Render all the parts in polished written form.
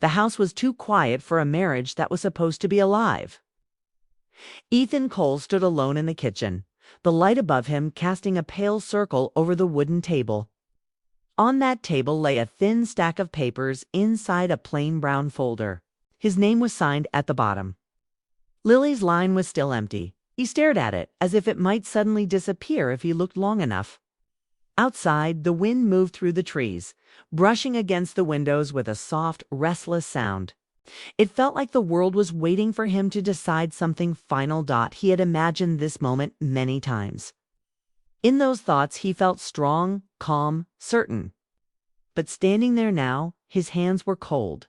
The house was too quiet for a marriage that was supposed to be alive. Ethan Cole stood alone in the kitchen, the light above him casting a pale circle over the wooden table. On that table lay a thin stack of papers inside a plain brown folder. His name was signed at the bottom. Lily's line was still empty. He stared at it as if it might suddenly disappear if he looked long enough. Outside, the wind moved through the trees, brushing against the windows with a soft, restless sound. It felt like the world was waiting for him to decide something final. He had imagined this moment many times. In those thoughts, he felt strong, calm, certain. But standing there now, his hands were cold.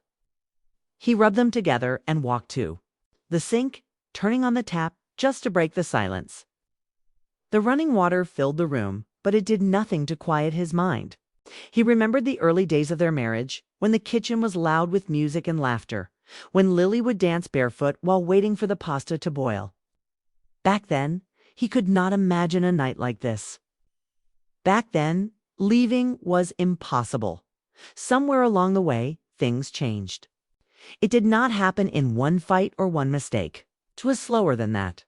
He rubbed them together and walked to the sink, turning on the tap just to break the silence. The running water filled the room, but it did nothing to quiet his mind. He remembered the early days of their marriage, when the kitchen was loud with music and laughter, when Lily would dance barefoot while waiting for the pasta to boil. Back then, he could not imagine a night like this. Back then, leaving was impossible. Somewhere along the way, things changed. It did not happen in one fight or one mistake. It was slower than that.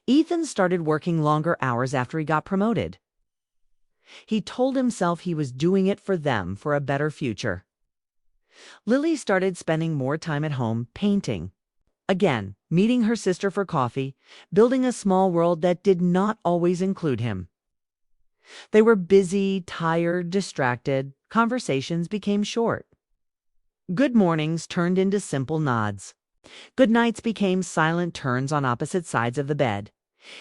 Ethan started working longer hours after he got promoted. He told himself he was doing it for them, for a better future. Lily started spending more time at home painting. Again, meeting her sister for coffee, building a small world that did not always include him. They were busy, tired, distracted. Conversations became short. Good mornings turned into simple nods. Good nights became silent turns on opposite sides of the bed.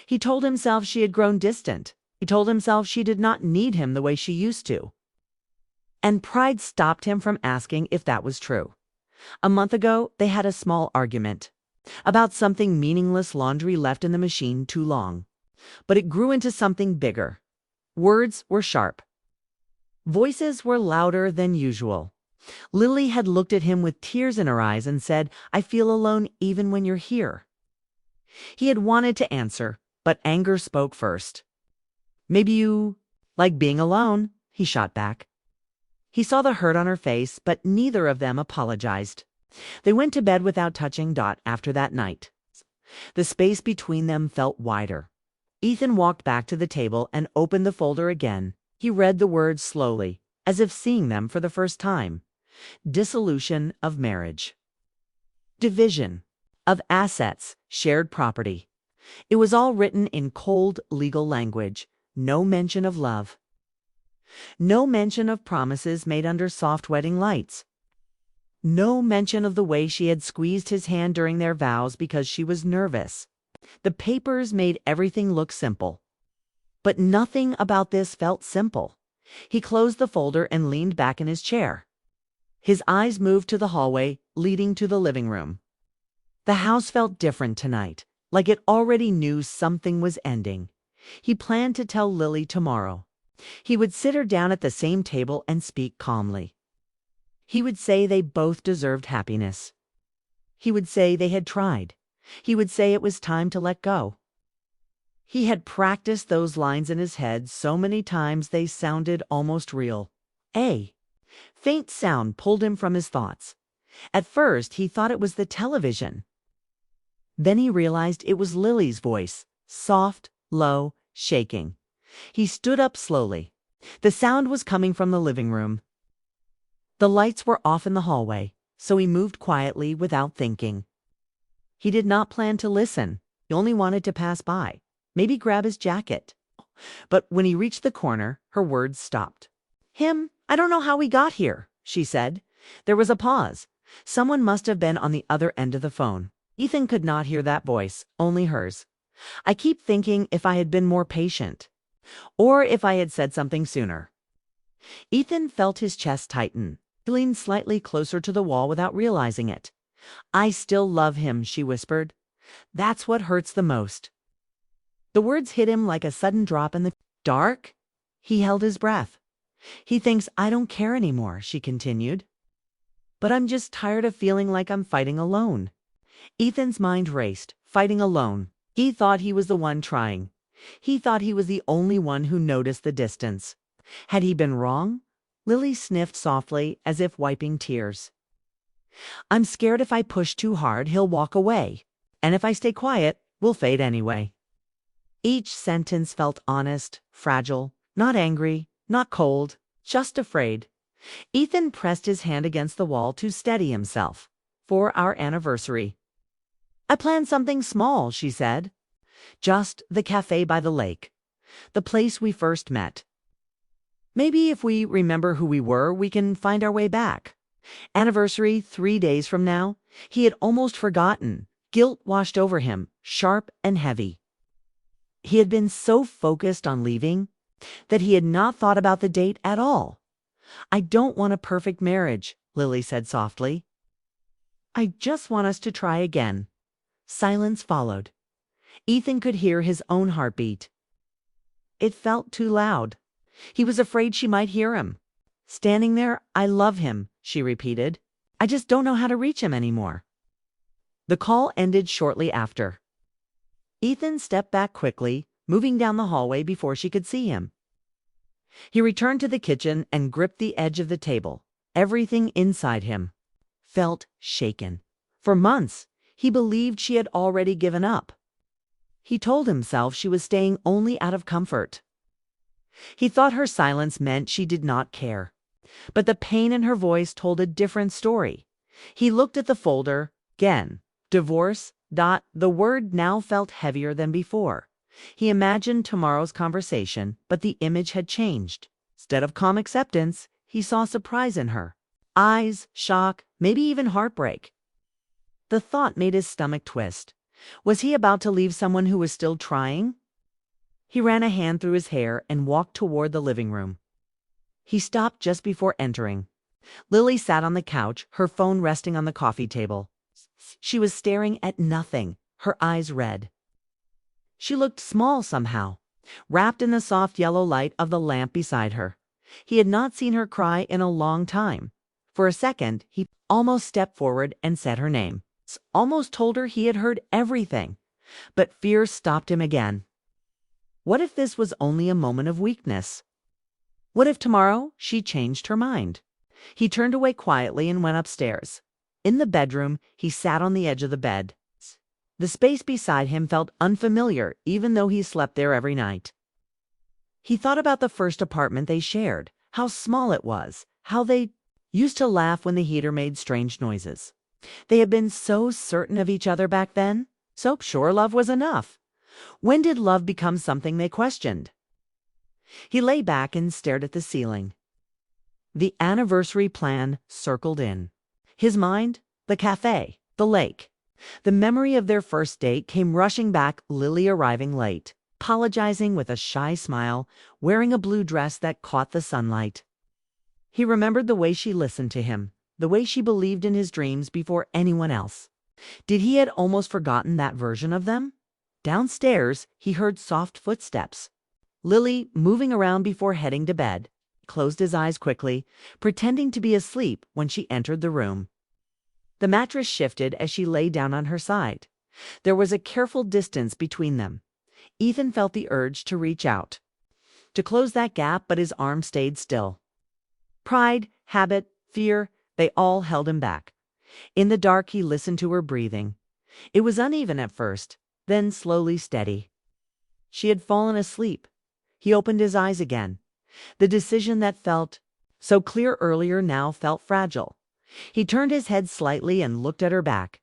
He told himself she had grown distant. He told himself she did not need him the way she used to. And pride stopped him from asking if that was true. A month ago, they had a small argument about something meaningless, laundry left in the machine too long. But it grew into something bigger. Words were sharp. Voices were louder than usual. Lily had looked at him with tears in her eyes and said, "I feel alone even when you're here." He had wanted to answer, but anger spoke first. "Maybe you like being alone," he shot back. He saw the hurt on her face, but neither of them apologized. They went to bed without touching. After that night, the space between them felt wider. Ethan walked back to the table and opened the folder again. He read the words slowly, as if seeing them for the first time. Dissolution of marriage. Division of assets, shared property. It was all written in cold legal language. No mention of love. No mention of promises made under soft wedding lights. No mention of the way she had squeezed his hand during their vows because she was nervous. The papers made everything look simple. But nothing about this felt simple. He closed the folder and leaned back in his chair. His eyes moved to the hallway leading to the living room. The house felt different tonight, like it already knew something was ending. He planned to tell Lily tomorrow. He would sit her down at the same table and speak calmly. He would say they both deserved happiness. He would say they had tried. He would say it was time to let go. He had practiced those lines in his head so many times they sounded almost real. A faint sound pulled him from his thoughts. At first, he thought it was the television. Then he realized it was Lily's voice, soft, low, shaking. He stood up slowly. The sound was coming from the living room. The lights were off in the hallway, so he moved quietly without thinking. He did not plan to listen. He only wanted to pass by, maybe grab his jacket. But when he reached the corner, her words stopped. I don't know how we got here," she said. There was a pause. Someone must have been on the other end of the phone. Ethan could not hear that voice, only hers. "I keep thinking if I had been more patient. Or if I had said something sooner." Ethan felt his chest tighten. He leaned slightly closer to the wall without realizing it. "I still love him," she whispered. "That's what hurts the most." The words hit him like a sudden drop in the dark. He held his breath. "He thinks I don't care anymore," she continued. "But I'm just tired of feeling like I'm fighting alone." Ethan's mind raced. Fighting alone. He thought he was the one trying. He thought he was the only one who noticed the distance. Had he been wrong? Lily sniffed softly, as if wiping tears. I'm scared if I push too hard, he'll walk away. And if I stay quiet, we'll fade anyway. Each sentence felt honest, fragile, not angry, not cold, just afraid. Ethan pressed his hand against the wall to steady himself. For our anniversary. I planned something small, she said. Just the cafe by the lake. The place we first met. Maybe if we remember who we were, we can find our way back. Anniversary 3 days from now. He had almost forgotten. Guilt washed over him, sharp and heavy. He had been so focused on leaving that he had not thought about the date at all. I don't want a perfect marriage, Lily said softly. I just want us to try again. Silence followed. Ethan could hear his own heartbeat. It felt too loud. He was afraid she might hear him. Standing there, I love him, she repeated. I just don't know how to reach him anymore. The call ended shortly after. Ethan stepped back quickly, moving down the hallway before she could see him. He returned to the kitchen and gripped the edge of the table. Everything inside him felt shaken. For months, he believed she had already given up. He told himself she was staying only out of comfort. He thought her silence meant she did not care. But the pain in her voice told a different story. He looked at the folder again. Divorce. The word now felt heavier than before. He imagined tomorrow's conversation, but the image had changed. Instead of calm acceptance, he saw surprise in her. Eyes, shock, maybe even heartbreak. The thought made his stomach twist. Was he about to leave someone who was still trying? He ran a hand through his hair and walked toward the living room. He stopped just before entering. Lily sat on the couch, her phone resting on the coffee table. She was staring at nothing, her eyes red. She looked small somehow, wrapped in the soft yellow light of the lamp beside her. He had not seen her cry in a long time. For a second, he almost stepped forward and said her name. Almost told her he had heard everything. But fear stopped him again. What if this was only a moment of weakness? What if tomorrow she changed her mind? He turned away quietly and went upstairs. In the bedroom, he sat on the edge of the bed. The space beside him felt unfamiliar, even though he slept there every night. He thought about the first apartment they shared, how small it was, how they used to laugh when the heater made strange noises. They had been so certain of each other back then, so sure love was enough. When did love become something they questioned? He lay back and stared at the ceiling. The anniversary plan circled in. His mind, the cafe, the lake. The memory of their first date came rushing back, Lily arriving late, apologizing with a shy smile, wearing a blue dress that caught the sunlight. He remembered the way she listened to him, the way she believed in his dreams before anyone else. Did he had almost forgotten that version of them? Downstairs, he heard soft footsteps. Lily, moving around before heading to bed, closed his eyes quickly, pretending to be asleep when she entered the room. The mattress shifted as she lay down on her side. There was a careful distance between them. Ethan felt the urge to reach out, to close that gap, but his arm stayed still. Pride, habit, fear, they all held him back. In the dark, he listened to her breathing. It was uneven at first, then slowly steady. She had fallen asleep. He opened his eyes again. The decision that felt so clear earlier now felt fragile. He turned his head slightly and looked at her back.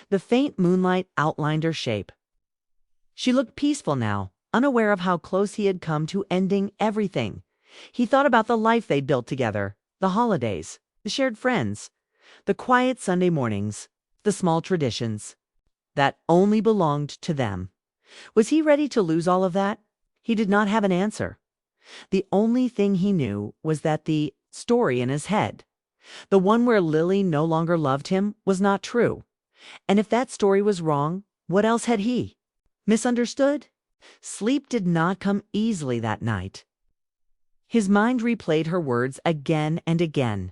The faint moonlight outlined her shape. She looked peaceful now, unaware of how close he had come to ending everything. He thought about the life they'd built together, the holidays, the shared friends, the quiet Sunday mornings, the small traditions that only belonged to them. Was he ready to lose all of that? He did not have an answer. The only thing he knew was that the story in his head, the one where Lily no longer loved him, was not true. And if that story was wrong, what else had he? Misunderstood? Sleep did not come easily that night. His mind replayed her words again and again.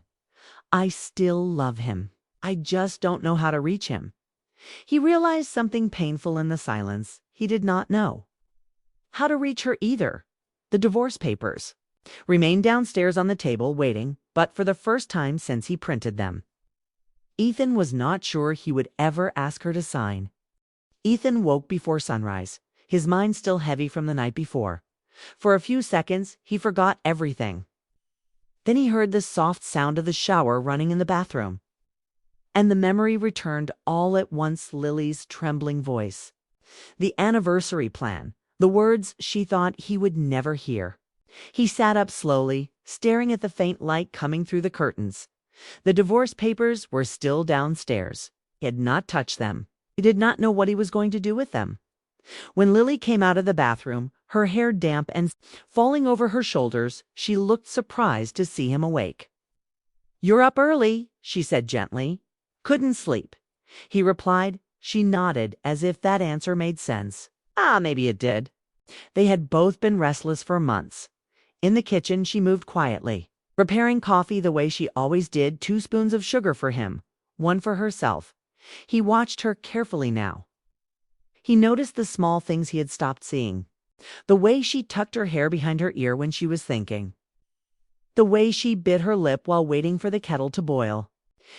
I still love him. I just don't know how to reach him. He realized something painful in the silence. He did not know how to reach her either. The divorce papers remained downstairs on the table waiting, but for the first time since he printed them. Ethan was not sure he would ever ask her to sign. Ethan woke before sunrise, his mind still heavy from the night before. For a few seconds, he forgot everything. Then he heard the soft sound of the shower running in the bathroom. And the memory returned all at once, Lily's trembling voice. The anniversary plan, the words she thought he would never hear. He sat up slowly, staring at the faint light coming through the curtains. The divorce papers were still downstairs. He had not touched them. He did not know what he was going to do with them. When Lily came out of the bathroom, her hair damp and falling over her shoulders, she looked surprised to see him awake. "You're up early," she said gently. "Couldn't sleep." He replied. She nodded as if that answer made sense. Maybe it did. They had both been restless for months. In the kitchen, she moved quietly, preparing coffee the way she always did, 2 spoons of sugar for him, 1 for herself. He watched her carefully now. He noticed the small things he had stopped seeing. The way she tucked her hair behind her ear when she was thinking. The way she bit her lip while waiting for the kettle to boil.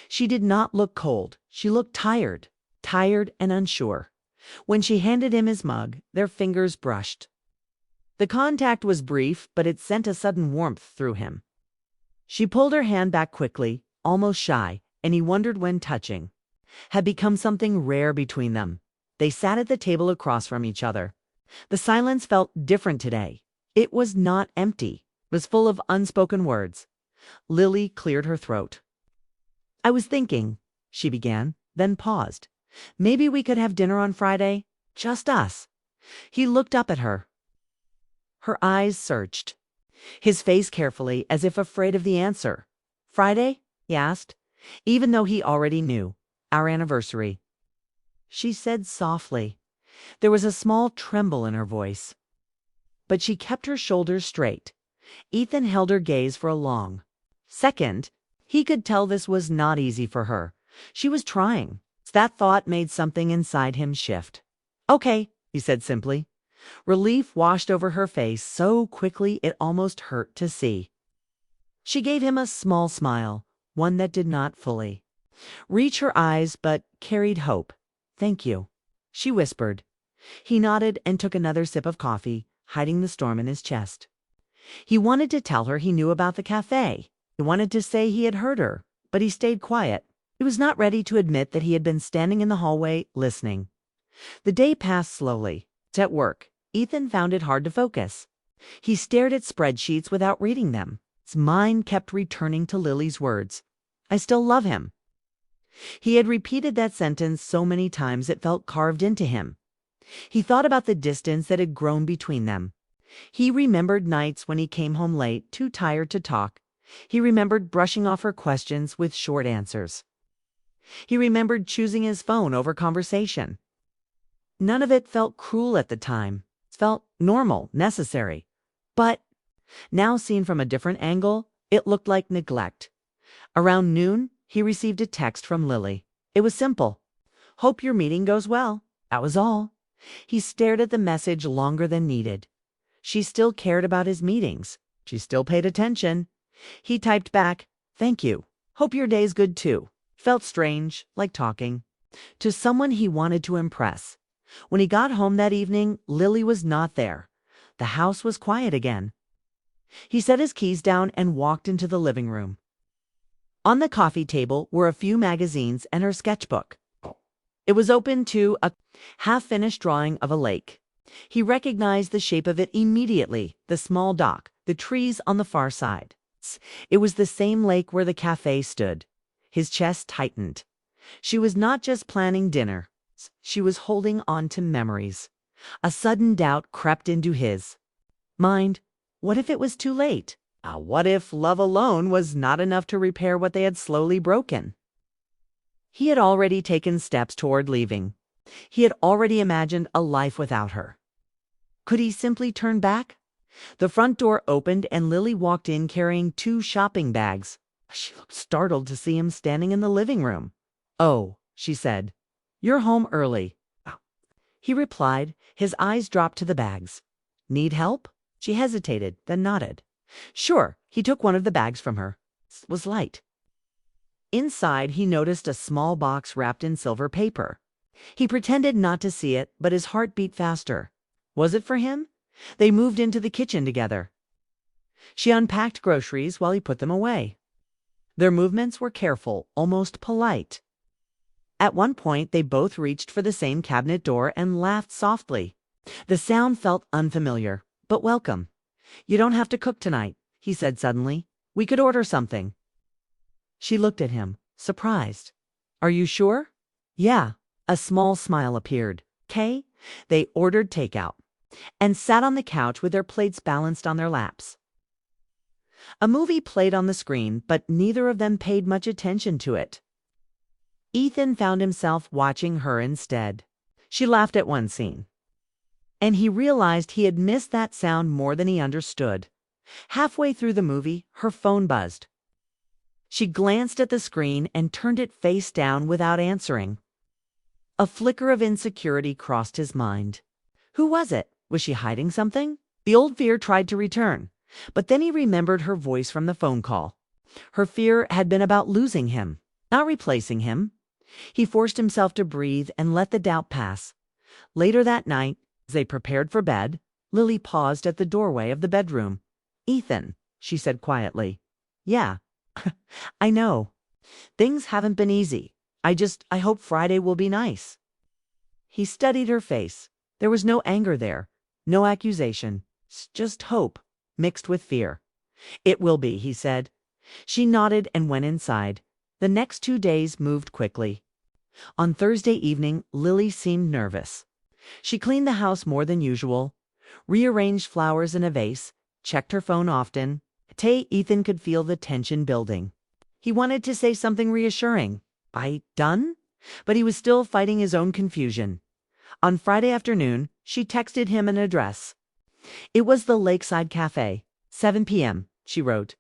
She did not look cold. She looked tired and unsure. When she handed him his mug, their fingers brushed. The contact was brief, but it sent a sudden warmth through him. She pulled her hand back quickly, almost shy, and he wondered when touching had become something rare between them. They sat at the table across from each other. The silence felt different today. It was not empty. It was full of unspoken words. Lily cleared her throat. "I was thinking," she began, then paused. "Maybe we could have dinner on Friday? Just us." He looked up at her. Her eyes searched his face carefully, as if afraid of the answer. "Friday?" he asked, even though he already knew. "Our anniversary," she said softly. There was a small tremble in her voice. But she kept her shoulders straight. Ethan held her gaze for a long second. He could tell this was not easy for her. She was trying. That thought made something inside him shift. "Okay," he said simply. Relief washed over her face so quickly it almost hurt to see. She gave him a small smile, one that did not fully reach her eyes but carried hope. "Thank you," she whispered. He nodded and took another sip of coffee, hiding the storm in his chest. He wanted to tell her he knew about the cafe. He wanted to say he had heard her, but he stayed quiet. He was not ready to admit that he had been standing in the hallway, listening. The day passed slowly. At work, Ethan found it hard to focus. He stared at spreadsheets without reading them. His mind kept returning to Lily's words. "I still love him." He had repeated that sentence so many times it felt carved into him. He thought about the distance that had grown between them. He remembered nights when he came home late, too tired to talk. He remembered brushing off her questions with short answers. He remembered choosing his phone over conversation. None of it felt cruel at the time. It felt normal, necessary. But now seen from a different angle, it looked like neglect. Around noon, he received a text from Lily. It was simple. "Hope your meeting goes well." That was all. He stared at the message longer than needed. She still cared about his meetings. She still paid attention. He typed back, "Thank you. Hope your day's good too." Felt strange, like talking to someone he wanted to impress. When he got home that evening, Lily was not there. The house was quiet again. He set his keys down and walked into the living room. On the coffee table were a few magazines and her sketchbook. It was open to a half-finished drawing of a lake. He recognized the shape of it immediately, the small dock, the trees on the far side. It was the same lake where the cafe stood. His chest tightened. She was not just planning dinner. She was holding on to memories. A sudden doubt crept into his mind. What if it was too late? What if love alone was not enough to repair what they had slowly broken? He had already taken steps toward leaving. He had already imagined a life without her. Could he simply turn back? The front door opened and Lily walked in carrying 2 shopping bags. She looked startled to see him standing in the living room. "Oh," she said. "You're home early." He replied, his eyes dropped to the bags. "Need help?" She hesitated, then nodded. "Sure." He took one of the bags from her. It was light. Inside, he noticed a small box wrapped in silver paper. He pretended not to see it, but his heart beat faster. Was it for him? They moved into the kitchen together. She unpacked groceries while he put them away. Their movements were careful, almost polite. At one point, they both reached for the same cabinet door and laughed softly. The sound felt unfamiliar, but welcome. "You don't have to cook tonight," he said suddenly. "We could order something." She looked at him, surprised. "Are you sure?" "Yeah." A small smile appeared. "'Kay." They ordered takeout and sat on the couch with their plates balanced on their laps. A movie played on the screen, but neither of them paid much attention to it. Ethan found himself watching her instead. She laughed at one scene, and he realized he had missed that sound more than he understood. Halfway through the movie, her phone buzzed. She glanced at the screen and turned it face down without answering. A flicker of insecurity crossed his mind. Who was it? Was she hiding something? The old fear tried to return, but then he remembered her voice from the phone call. Her fear had been about losing him, not replacing him. He forced himself to breathe and let the doubt pass. Later that night, as they prepared for bed, Lily paused at the doorway of the bedroom. "Ethan," she said quietly. "Yeah." "I know. Things haven't been easy. I hope Friday will be nice." He studied her face. There was no anger there, no accusation, just hope mixed with fear. "It will be," he said. She nodded and went inside. The next 2 days moved quickly. On Thursday evening, Lily seemed nervous. She cleaned the house more than usual, rearranged flowers in a vase, checked her phone often. Ethan could feel the tension building. He wanted to say something reassuring. Done? But he was still fighting his own confusion. On Friday afternoon, she texted him an address. It was the Lakeside Cafe, 7 p.m., she wrote.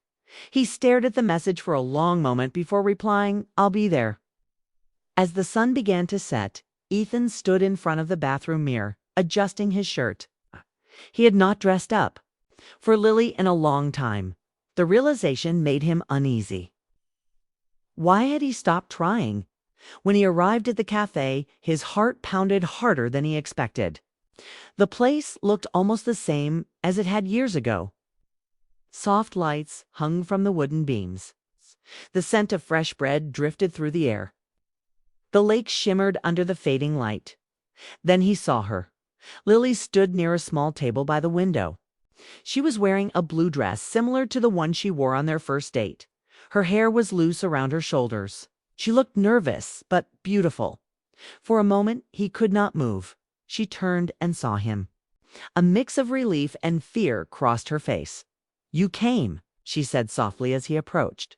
He stared at the message for a long moment before replying, "I'll be there." As the sun began to set, Ethan stood in front of the bathroom mirror, adjusting his shirt. He had not dressed up for Lily in a long time. The realization made him uneasy. Why had he stopped trying? When he arrived at the cafe, his heart pounded harder than he expected. The place looked almost the same as it had years ago. Soft lights hung from the wooden beams. The scent of fresh bread drifted through the air. The lake shimmered under the fading light. Then he saw her. Lily stood near a small table by the window. She was wearing a blue dress similar to the one she wore on their first date. Her hair was loose around her shoulders. She looked nervous, but beautiful. For a moment, he could not move. She turned and saw him. A mix of relief and fear crossed her face. "You came," she said softly as he approached.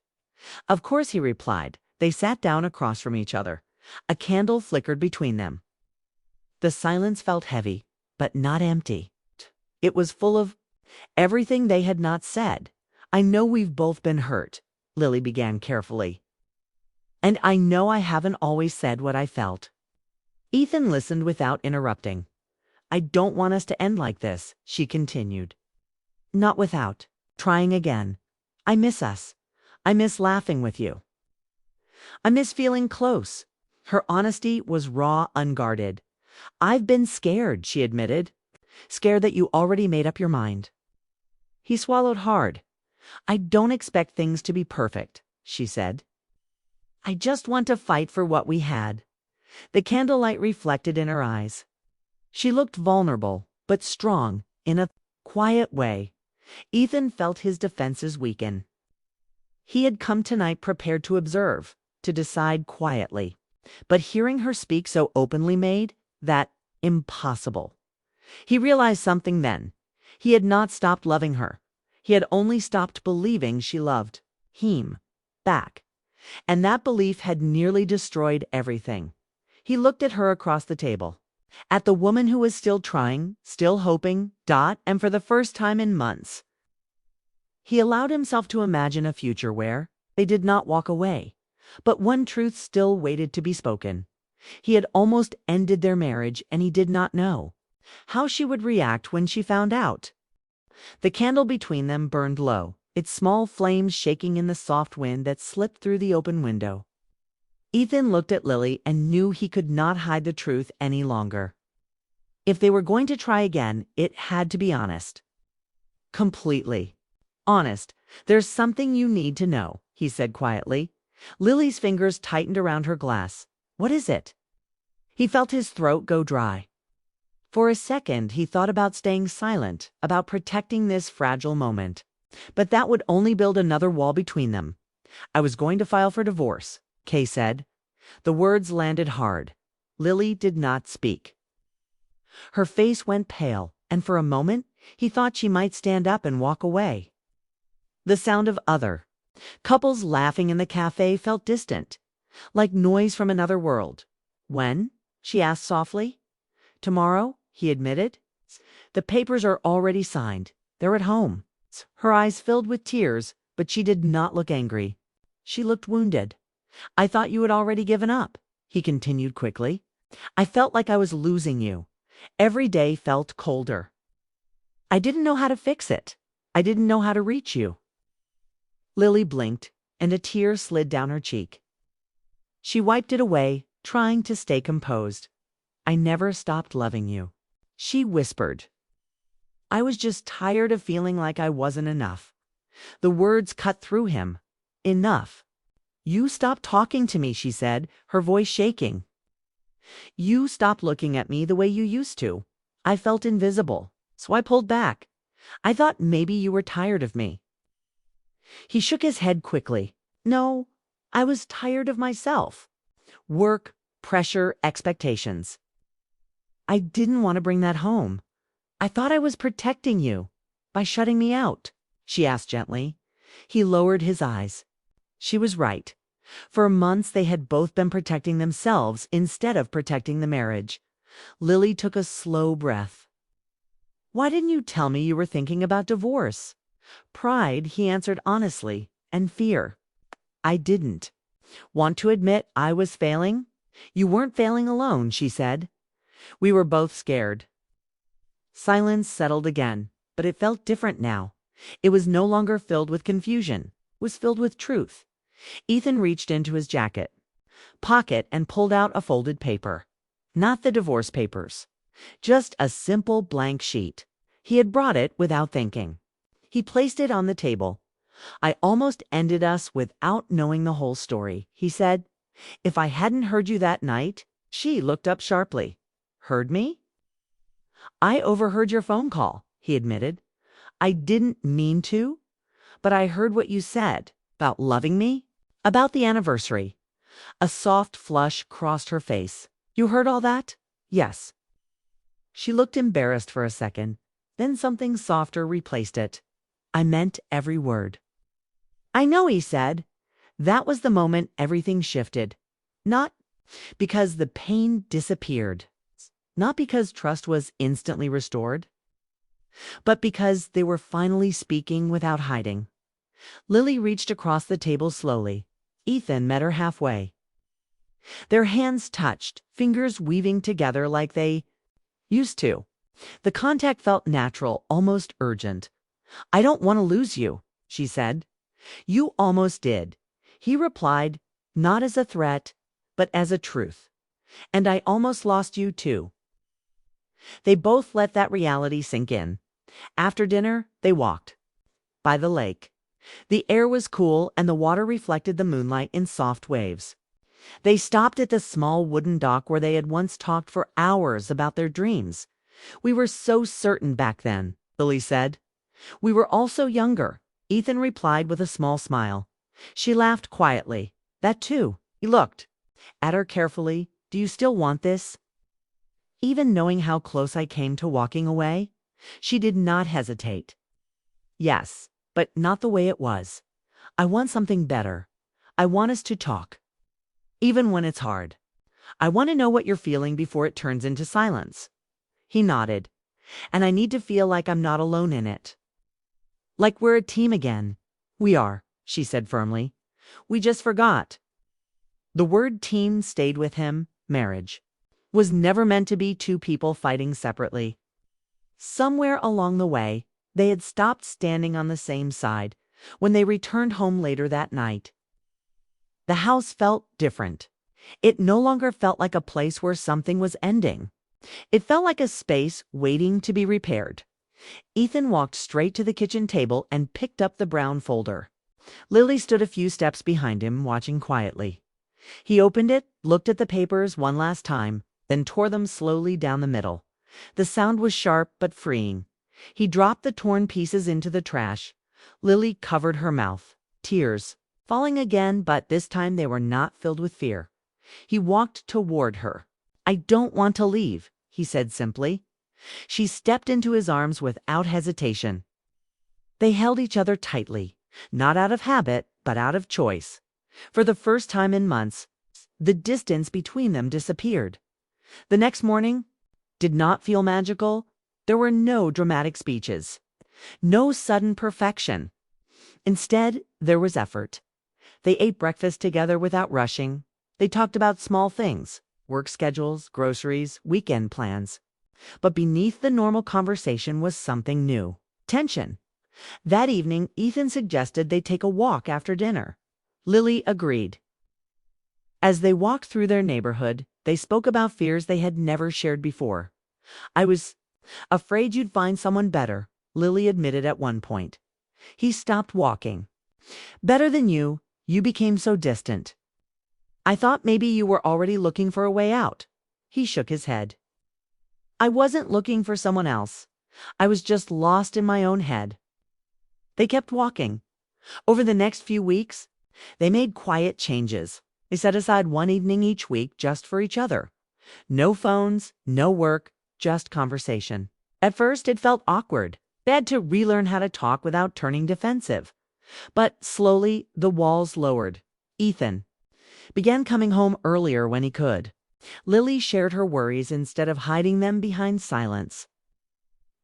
"Of course," he replied. They sat down across from each other. A candle flickered between them. The silence felt heavy, but not empty. It was full of everything they had not said. "I know we've both been hurt," Lily began carefully. "And I know I haven't always said what I felt." Ethan listened without interrupting. "I don't want us to end like this," she continued. "Not without trying again. I miss us. I miss laughing with you. I miss feeling close." Her honesty was raw, unguarded. "I've been scared," she admitted. "Scared that you already made up your mind." He swallowed hard. "I don't expect things to be perfect," she said. "I just want to fight for what we had." The candlelight reflected in her eyes. She looked vulnerable, but strong, in a quiet way. Ethan felt his defenses weaken. He had come tonight prepared to observe, to decide quietly. But hearing her speak so openly made that impossible. He realized something then. He had not stopped loving her. He had only stopped believing she loved him back. And that belief had nearly destroyed everything. He looked at her across the table. At the woman who was still trying, still hoping, and for the first time in months. He allowed himself to imagine a future where they did not walk away. But one truth still waited to be spoken. He had almost ended their marriage, and he did not know how she would react when she found out. The candle between them burned low. its small flames shaking in the soft wind that slipped through the open window. Ethan looked at Lily and knew he could not hide the truth any longer. If they were going to try again, it had to be honest. Completely honest. "There's something you need to know," he said quietly. Lily's fingers tightened around her glass. "What is it?" He felt his throat go dry. For a second, he thought about staying silent, about protecting this fragile moment. But that would only build another wall between them. "I was going to file for divorce," Kay said. The words landed hard. Lily did not speak. Her face went pale, and for a moment, he thought she might stand up and walk away. The sound of other couples laughing in the cafe felt distant, like noise from another world. "When?" she asked softly. "Tomorrow," he admitted. "The papers are already signed. They're at home." Her eyes filled with tears, but she did not look angry. She looked wounded. "I thought you had already given up," he continued quickly. "I felt like I was losing you. Every day felt colder. I didn't know how to fix it. I didn't know how to reach you." Lily blinked, and a tear slid down her cheek. She wiped it away, trying to stay composed. "I never stopped loving you," she whispered. "I was just tired of feeling like I wasn't enough." The words cut through him. Enough. "You stopped talking to me," she said, her voice shaking. "You stopped looking at me the way you used to. I felt invisible, so I pulled back. I thought maybe you were tired of me." He shook his head quickly. "No, I was tired of myself. Work, pressure, expectations. I didn't want to bring that home. I thought I was protecting you by shutting me out," she asked gently. He lowered his eyes. She was right. For months they had both been protecting themselves instead of protecting the marriage. Lily took a slow breath. "Why didn't you tell me you were thinking about divorce?" "Pride," he answered honestly, "and fear. I didn't want to admit I was failing." "You weren't failing alone," she said. "We were both scared." Silence settled again, but it felt different now. It was no longer filled with confusion. It was filled with truth. Ethan reached into his jacket pocket and pulled out a folded paper. Not the divorce papers. Just a simple blank sheet. He had brought it without thinking. He placed it on the table. "I almost ended us without knowing the whole story," he said. "If I hadn't heard you that night." She looked up sharply. "Heard me?" "I overheard your phone call," he admitted. "I didn't mean to, but I heard what you said about loving me, about the anniversary." A soft flush crossed her face. "You heard all that?" "Yes." She looked embarrassed for a second, then something softer replaced it. "I meant every word." "I know," he said. That was the moment everything shifted. Not because the pain disappeared, not because trust was instantly restored, but because they were finally speaking without hiding. Lily reached across the table slowly. Ethan met her halfway. Their hands touched, fingers weaving together like they used to. The contact felt natural, almost urgent. "I don't want to lose you," she said. "You almost did." He replied, not as a threat, but as a truth. "And I almost lost you too." They both let that reality sink in. After dinner, they walked by the lake. The air was cool and the water reflected the moonlight in soft waves. They stopped at the small wooden dock where they had once talked for hours about their dreams. "We were so certain back then," Lily said. "We were also younger," Ethan replied with a small smile. She laughed quietly. "That too." He looked at her carefully. "Do you still want this?" Even knowing how close I came to walking away, she did not hesitate. "Yes, but not the way it was. I want something better. I want us to talk. Even when it's hard. I want to know what you're feeling before it turns into silence." He nodded. "And I need to feel like I'm not alone in it. Like we're a team again." "We are," she said firmly. "We just forgot." The word team stayed with him. Marriage was never meant to be two people fighting separately. Somewhere along the way, they had stopped standing on the same side, When they returned home later that night, the house felt different. It no longer felt like a place where something was ending. It felt like a space waiting to be repaired. Ethan walked straight to the kitchen table and picked up the brown folder. Lily stood a few steps behind him, watching quietly. He opened it, looked at the papers one last time, then tore them slowly down the middle. The sound was sharp but freeing. He dropped the torn pieces into the trash. Lily covered her mouth, tears falling again, but this time they were not filled with fear. He walked toward her. "I don't want to leave," he said simply. She stepped into his arms without hesitation. They held each other tightly, not out of habit, but out of choice. For the first time in months, the distance between them disappeared. The next morning did not feel magical. There were no dramatic speeches, no sudden perfection. Instead, there was effort. They ate breakfast together without rushing. They talked about small things, work schedules, groceries, weekend plans. But beneath the normal conversation was something new: tension. That evening, Ethan suggested they take a walk after dinner. Lily agreed. As they walked through their neighborhood, they spoke about fears they had never shared before. "I was afraid you'd find someone better," Lily admitted at one point. He stopped walking. "Better than you. You became so distant. I thought maybe you were already looking for a way out." He shook his head. "I wasn't looking for someone else. I was just lost in my own head." They kept walking. Over the next few weeks, they made quiet changes. They set aside one evening each week just for each other. No phones, no work, just conversation. At first, it felt awkward. They had to relearn how to talk without turning defensive. But slowly, the walls lowered. Ethan began coming home earlier when he could. Lily shared her worries instead of hiding them behind silence.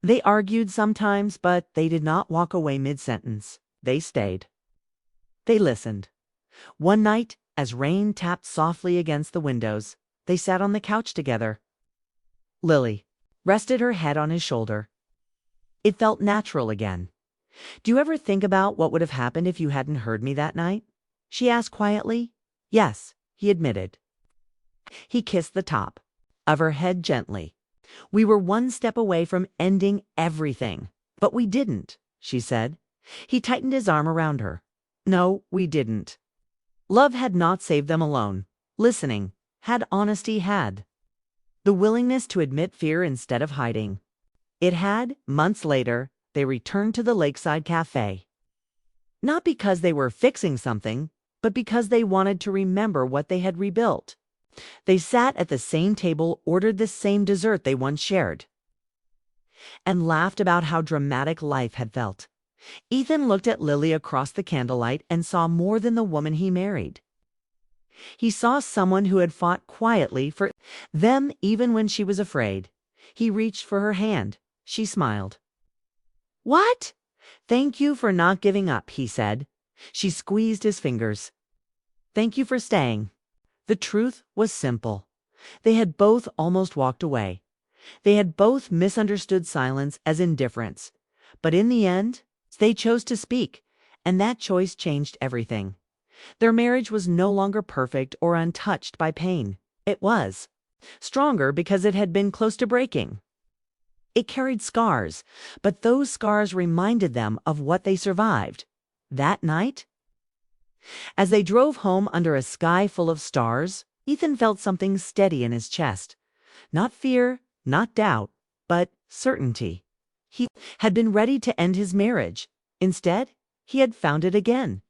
They argued sometimes, but they did not walk away mid-sentence. They stayed. They listened. One night, as rain tapped softly against the windows, they sat on the couch together. Lily rested her head on his shoulder. It felt natural again. "Do you ever think about what would have happened if you hadn't heard me that night?" she asked quietly. "Yes," he admitted. He kissed the top of her head gently. "We were one step away from ending everything, but we didn't," she said. He tightened his arm around her. "No, we didn't." Love had not saved them alone. Listening had. Honesty had. The willingness to admit fear instead of hiding. It had. Months later, they returned to the lakeside cafe. Not because they were fixing something, but because they wanted to remember what they had rebuilt. They sat at the same table, ordered the same dessert they once shared, and laughed about how dramatic life had felt. Ethan looked at Lily across the candlelight and saw more than the woman he married. He saw someone who had fought quietly for them even when she was afraid. He reached for her hand. She smiled. "What?" "Thank you for not giving up," he said. She squeezed his fingers. "Thank you for staying." The truth was simple. They had both almost walked away. They had both misunderstood silence as indifference. But in the end, they chose to speak, and that choice changed everything. Their marriage was no longer perfect or untouched by pain. It was stronger because it had been close to breaking. It carried scars, but those scars reminded them of what they survived. That night, as they drove home under a sky full of stars, Ethan felt something steady in his chest. Not fear, not doubt, but certainty. He had been ready to end his marriage. Instead, he had found it again.